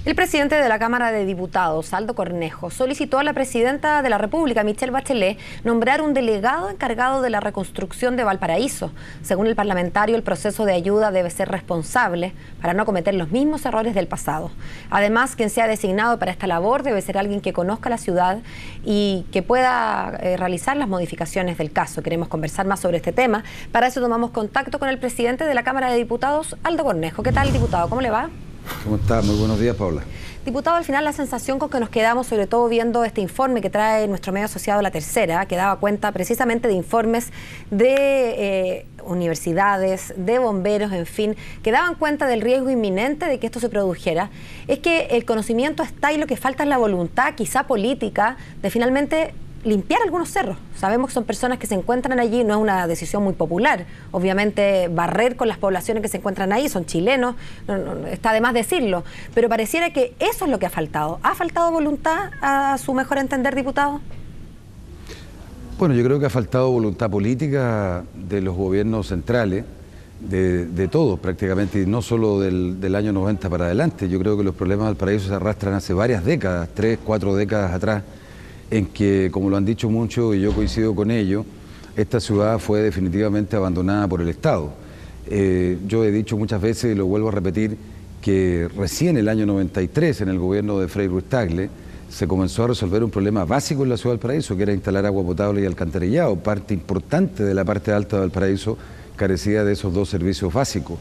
El presidente de la Cámara de Diputados, Aldo Cornejo, solicitó a la presidenta de la República, Michelle Bachelet, nombrar un delegado encargado de la reconstrucción de Valparaíso. Según el parlamentario, el proceso de ayuda debe ser responsable para no cometer los mismos errores del pasado. Además, quien sea designado para esta labor debe ser alguien que conozca la ciudad y que pueda realizar las modificaciones del caso. Queremos conversar más sobre este tema. Para eso tomamos contacto con el presidente de la Cámara de Diputados, Aldo Cornejo. ¿Qué tal, diputado? ¿Cómo le va? ¿Cómo está? Muy buenos días, Paula. Diputado, al final la sensación con que nos quedamos, sobre todo viendo este informe que trae nuestro medio asociado La Tercera, que daba cuenta precisamente de informes de universidades, de bomberos, en fin, que daban cuenta del riesgo inminente de que esto se produjera, es que el conocimiento está y lo que falta es la voluntad, quizá política, de finalmente limpiar algunos cerros. Sabemos que son personas que se encuentran allí, no es una decisión muy popular. Obviamente barrer con las poblaciones que se encuentran ahí, son chilenos, no, está de más decirlo, pero pareciera que eso es lo que ha faltado. ¿Ha faltado voluntad a su mejor entender, diputado? Bueno, yo creo que ha faltado voluntad política de los gobiernos centrales, de todos prácticamente, y no solo del año 90 para adelante. Yo creo que los problemas del Valparaíso se arrastran hace varias décadas, 3, 4 décadas atrás, en que, como lo han dicho muchos y yo coincido con ello, esta ciudad fue definitivamente abandonada por el Estado. Yo he dicho muchas veces y lo vuelvo a repetir que recién el año 93, en el gobierno de Frei Ruiz-Tagle, se comenzó a resolver un problema básico en la ciudad de Valparaíso, que era instalar agua potable y alcantarillado. Parte importante de la parte alta de Valparaíso carecía de esos dos servicios básicos.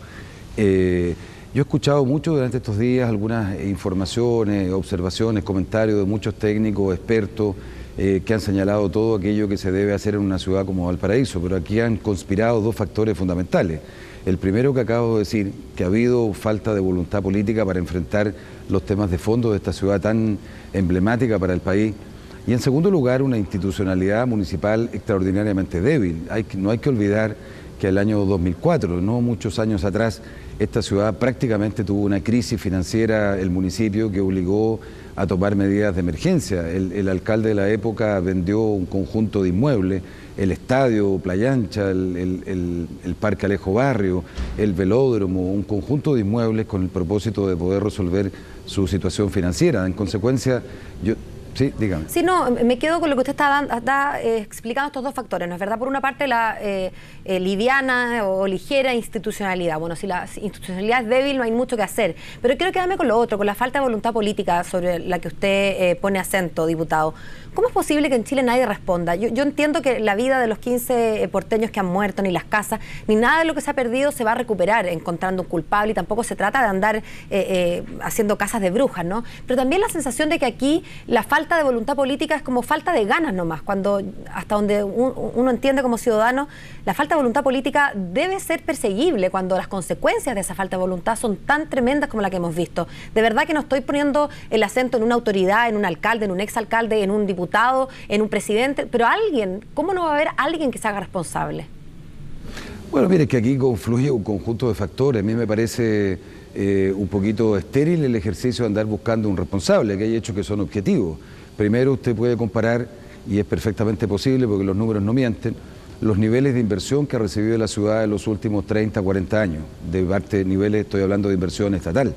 Yo he escuchado mucho durante estos días algunas informaciones, observaciones, comentarios de muchos técnicos, expertos, que han señalado todo aquello que se debe hacer en una ciudad como Valparaíso, pero aquí han conspirado dos factores fundamentales. El primero que acabo de decir, que ha habido falta de voluntad política para enfrentar los temas de fondo de esta ciudad tan emblemática para el país. Y en segundo lugar, una institucionalidad municipal extraordinariamente débil. No hay que olvidar que el año 2004, no muchos años atrás, esta ciudad prácticamente tuvo una crisis financiera, el municipio, que obligó a tomar medidas de emergencia. El alcalde de la época vendió un conjunto de inmuebles, el estadio Playa Ancha, el Parque Alejo Barrio, el velódromo, un conjunto de inmuebles con el propósito de poder resolver su situación financiera. En consecuencia, sí, dígame. Sí, no, me quedo con lo que usted está explicando estos dos factores, ¿no es verdad? Por una parte, la liviana o ligera institucionalidad. Bueno, si la institucionalidad es débil, no hay mucho que hacer. Pero quiero quedarme con lo otro, con la falta de voluntad política sobre la que usted pone acento, diputado. ¿Cómo es posible que en Chile nadie responda? Yo entiendo que la vida de los 15 porteños que han muerto, ni las casas, ni nada de lo que se ha perdido se va a recuperar encontrando un culpable, y tampoco se trata de andar haciendo casas de brujas, ¿no? Pero también la sensación de que aquí la falta de voluntad política es como falta de ganas nomás, cuando hasta donde uno entiende como ciudadano, la falta de voluntad política debe ser perseguible cuando las consecuencias de esa falta de voluntad son tan tremendas como la que hemos visto. De verdad que no estoy poniendo el acento en una autoridad, en un alcalde, en un exalcalde, en un diputado, en un presidente, pero alguien, ¿cómo no va a haber alguien que se haga responsable? Bueno, mire, que aquí confluye un conjunto de factores. A mí me parece un poquito estéril el ejercicio de andar buscando un responsable, que hay hechos que son objetivos. Primero, usted puede comparar, y es perfectamente posible porque los números no mienten, los niveles de inversión que ha recibido la ciudad en los últimos 30, 40 años. De parte de niveles, estoy hablando de inversión estatal.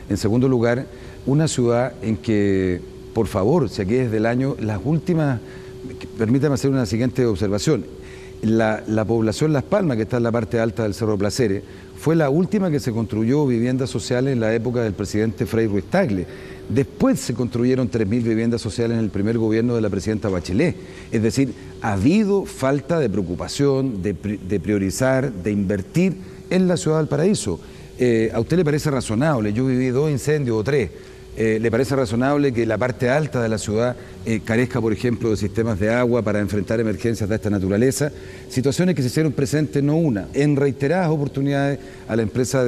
En segundo lugar, una ciudad en que, por favor, si aquí desde el año, las últimas, permítame hacer una siguiente observación. La población Las Palmas, que está en la parte alta del Cerro Placeres, fue la última que se construyó viviendas sociales en la época del presidente Frei Ruiz-Tagle. Después se construyeron 3.000 viviendas sociales en el primer gobierno de la presidenta Bachelet. Es decir, ha habido falta de preocupación, de priorizar, de invertir en la ciudad del Valparaíso. ¿A usted le parece razonable? Yo viví 2 incendios o 3. ¿Le parece razonable que la parte alta de la ciudad carezca, por ejemplo, de sistemas de agua para enfrentar emergencias de esta naturaleza? Situaciones que se hicieron presentes, no una, en reiteradas oportunidades a la empresa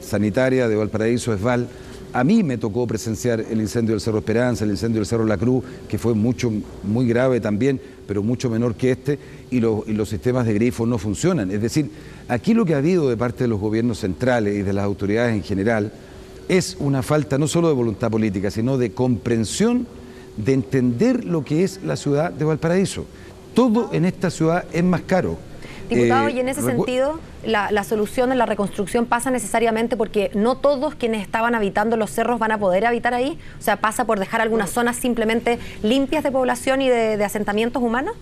sanitaria de Valparaíso, ESVAL. A mí me tocó presenciar el incendio del Cerro Esperanza, el incendio del Cerro La Cruz, que fue muy grave también, pero mucho menor que este, y los sistemas de grifo no funcionan. Es decir, aquí lo que ha habido de parte de los gobiernos centrales y de las autoridades en general es una falta no solo de voluntad política, sino de comprensión, de entender lo que es la ciudad de Valparaíso. Todo en esta ciudad es más caro. Diputado, y en ese sentido, la solución en la reconstrucción pasa necesariamente porque no todos quienes estaban habitando los cerros van a poder habitar ahí. O sea, pasa por dejar algunas zonas simplemente limpias de población y de asentamientos humanos.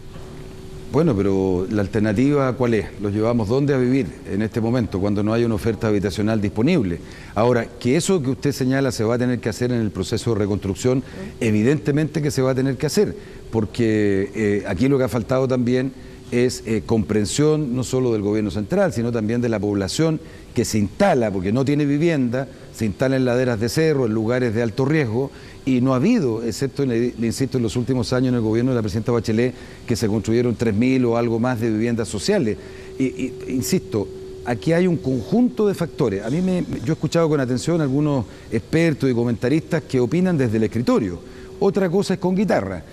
Bueno, pero la alternativa, ¿cuál es? ¿Los llevamos dónde a vivir en este momento, cuando no hay una oferta habitacional disponible? Ahora, que eso que usted señala se va a tener que hacer en el proceso de reconstrucción, evidentemente que se va a tener que hacer, porque aquí lo que ha faltado también es comprensión no solo del gobierno central, sino también de la población que se instala, porque no tiene vivienda, se instala en laderas de cerro, en lugares de alto riesgo, y no ha habido, excepto, le insisto, en los últimos años en el gobierno de la presidenta Bachelet, que se construyeron 3.000 o algo más de viviendas sociales. Insisto, aquí hay un conjunto de factores. Yo he escuchado con atención a algunos expertos y comentaristas que opinan desde el escritorio. Otra cosa es con guitarra.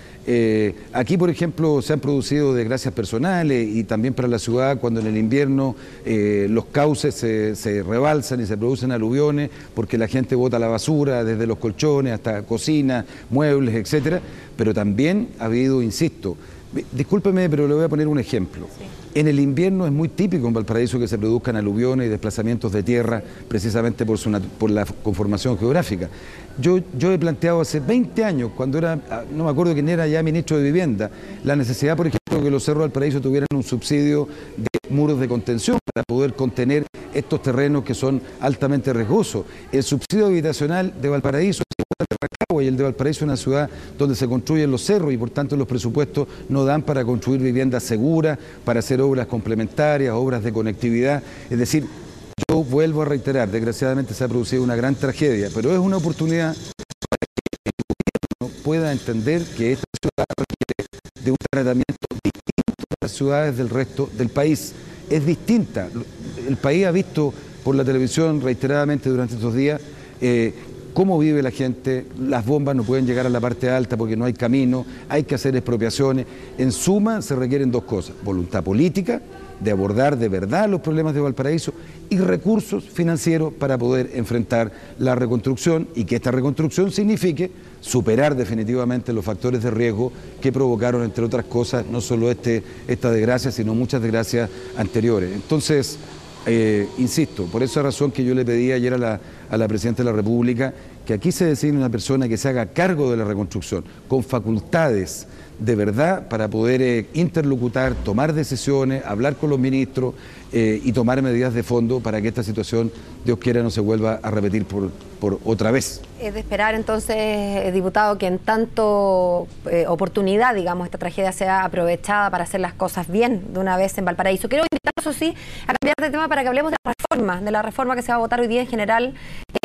Aquí, por ejemplo, se han producido desgracias personales y también para la ciudad cuando en el invierno los cauces se rebalsan y se producen aluviones porque la gente bota la basura desde los colchones hasta cocinas, muebles, etcétera. Pero también ha habido, insisto, discúlpeme, pero le voy a poner un ejemplo. Sí. En el invierno es muy típico en Valparaíso que se produzcan aluviones y desplazamientos de tierra precisamente por la conformación geográfica. Yo he planteado hace 20 años, cuando era, no me acuerdo quién era ya ministro de Vivienda, la necesidad, por ejemplo, que los cerros de Valparaíso tuvieran un subsidio de muros de contención para poder contener estos terrenos que son altamente riesgosos. El subsidio habitacional de Valparaíso y el de Valparaíso es una ciudad donde se construyen los cerros y por tanto los presupuestos no dan para construir viviendas seguras, para hacer obras complementarias, obras de conectividad. Es decir, yo vuelvo a reiterar, desgraciadamente se ha producido una gran tragedia, pero es una oportunidad para que el gobierno pueda entender que esta ciudad requiere de un tratamiento distinto a las ciudades del resto del país. Es distinta. El país ha visto por la televisión reiteradamente durante estos días cómo vive la gente, las bombas no pueden llegar a la parte alta porque no hay camino, hay que hacer expropiaciones. En suma, se requieren dos cosas: voluntad política, de abordar de verdad los problemas de Valparaíso, y recursos financieros para poder enfrentar la reconstrucción y que esta reconstrucción signifique superar definitivamente los factores de riesgo que provocaron, entre otras cosas, no solo esta desgracia, sino muchas desgracias anteriores. Entonces, insisto, por esa razón que yo le pedí ayer a la Presidenta de la República que aquí se designe una persona que se haga cargo de la reconstrucción, con facultades de verdad para poder interlocutar, tomar decisiones, hablar con los ministros y tomar medidas de fondo para que esta situación, Dios quiera, no se vuelva a repetir por otra vez. Es de esperar entonces, diputado, que en tanto oportunidad, digamos, esta tragedia sea aprovechada para hacer las cosas bien de una vez en Valparaíso. Quiero invitarlos, sí, a cambiar de tema para que hablemos de la reforma que se va a votar hoy día en general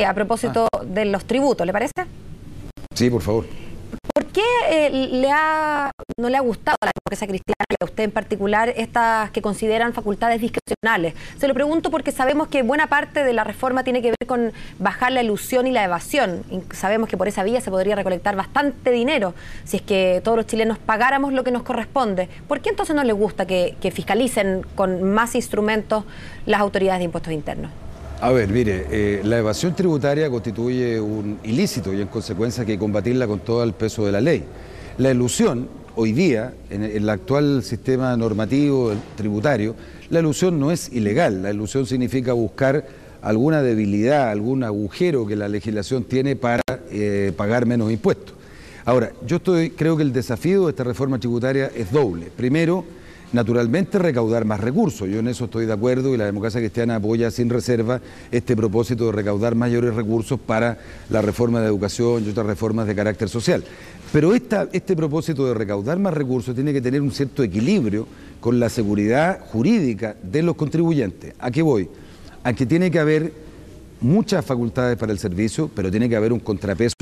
a propósito de los tributos, ¿le parece? Sí, por favor. ¿Por qué no le ha gustado a la democracia cristiana, a usted en particular, estas que consideran facultades discrecionales? Se lo pregunto porque sabemos que buena parte de la reforma tiene que ver con bajar la elusión y la evasión. Y sabemos que por esa vía se podría recolectar bastante dinero si es que todos los chilenos pagáramos lo que nos corresponde. ¿Por qué entonces no le gusta que fiscalicen con más instrumentos las autoridades de impuestos internos? A ver, mire, la evasión tributaria constituye un ilícito y en consecuencia hay que combatirla con todo el peso de la ley. La elusión, hoy día, en el actual sistema normativo tributario, la elusión no es ilegal. La elusión significa buscar alguna debilidad, algún agujero que la legislación tiene para pagar menos impuestos. Ahora, creo que el desafío de esta reforma tributaria es doble. Primero, naturalmente recaudar más recursos, yo en eso estoy de acuerdo y la democracia cristiana apoya sin reserva este propósito de recaudar mayores recursos para la reforma de educación y otras reformas de carácter social. Pero este propósito de recaudar más recursos tiene que tener un cierto equilibrio con la seguridad jurídica de los contribuyentes. ¿A qué voy? A que tiene que haber muchas facultades para el servicio, pero tiene que haber un contrapeso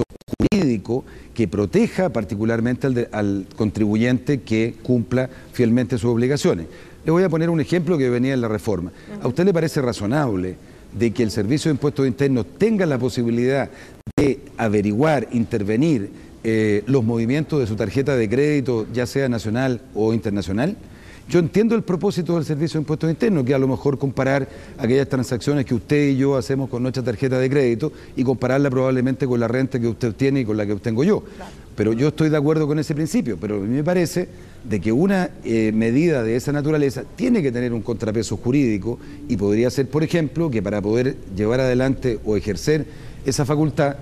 jurídico que proteja particularmente al contribuyente que cumpla fielmente sus obligaciones. Le voy a poner un ejemplo que venía en la reforma. ¿A usted le parece razonable de que el Servicio de Impuestos Internos tenga la posibilidad de averiguar, intervenir los movimientos de su tarjeta de crédito, ya sea nacional o internacional? Yo entiendo el propósito del Servicio de Impuestos Internos, que a lo mejor comparar aquellas transacciones que usted y yo hacemos con nuestra tarjeta de crédito y compararla probablemente con la renta que usted tiene y con la que obtengo yo. Claro. Pero yo estoy de acuerdo con ese principio, pero a mí me parece de que una medida de esa naturaleza tiene que tener un contrapeso jurídico y podría ser, por ejemplo, que para poder llevar adelante o ejercer esa facultad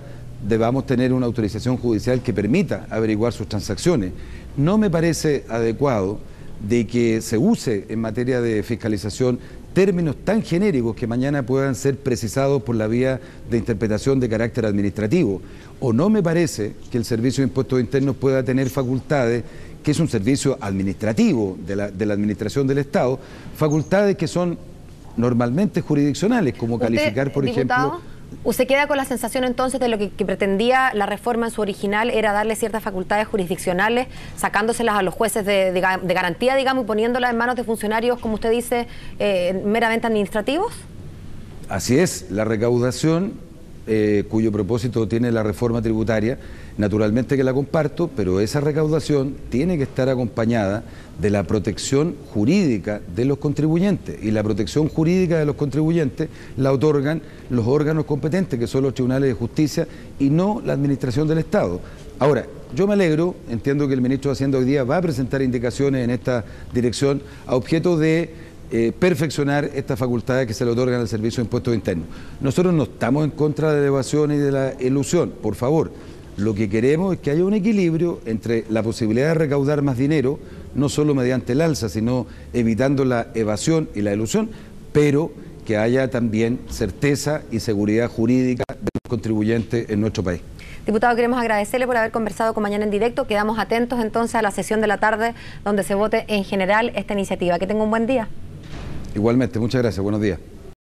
debamos tener una autorización judicial que permita averiguar sus transacciones. No me parece adecuado de que se use en materia de fiscalización términos tan genéricos que mañana puedan ser precisados por la vía de interpretación de carácter administrativo. O no me parece que el Servicio de Impuestos Internos pueda tener facultades, que es un servicio administrativo de la Administración del Estado, facultades que son normalmente jurisdiccionales, como calificar, por ejemplo... ¿Usted queda con la sensación entonces de lo que pretendía la reforma en su original era darle ciertas facultades jurisdiccionales, sacándoselas a los jueces de garantía, digamos, y poniéndolas en manos de funcionarios, como usted dice, meramente administrativos? Así es, la recaudación, cuyo propósito tiene la reforma tributaria, naturalmente que la comparto, pero esa recaudación tiene que estar acompañada de la protección jurídica de los contribuyentes, y la protección jurídica de los contribuyentes la otorgan los órganos competentes, que son los tribunales de justicia y no la administración del Estado. Ahora, yo me alegro, entiendo que el ministro de Hacienda hoy día va a presentar indicaciones en esta dirección a objeto de perfeccionar estas facultades que se le otorgan al Servicio de Impuestos Internos. Nosotros no estamos en contra de la evasión y de la elusión, por favor. Lo que queremos es que haya un equilibrio entre la posibilidad de recaudar más dinero, no solo mediante el alza, sino evitando la evasión y la elusión, pero que haya también certeza y seguridad jurídica de los contribuyentes en nuestro país. Diputado, queremos agradecerle por haber conversado con Mañana en Directo. Quedamos atentos entonces a la sesión de la tarde donde se vote en general esta iniciativa. Que tenga un buen día. Igualmente, muchas gracias. Buenos días.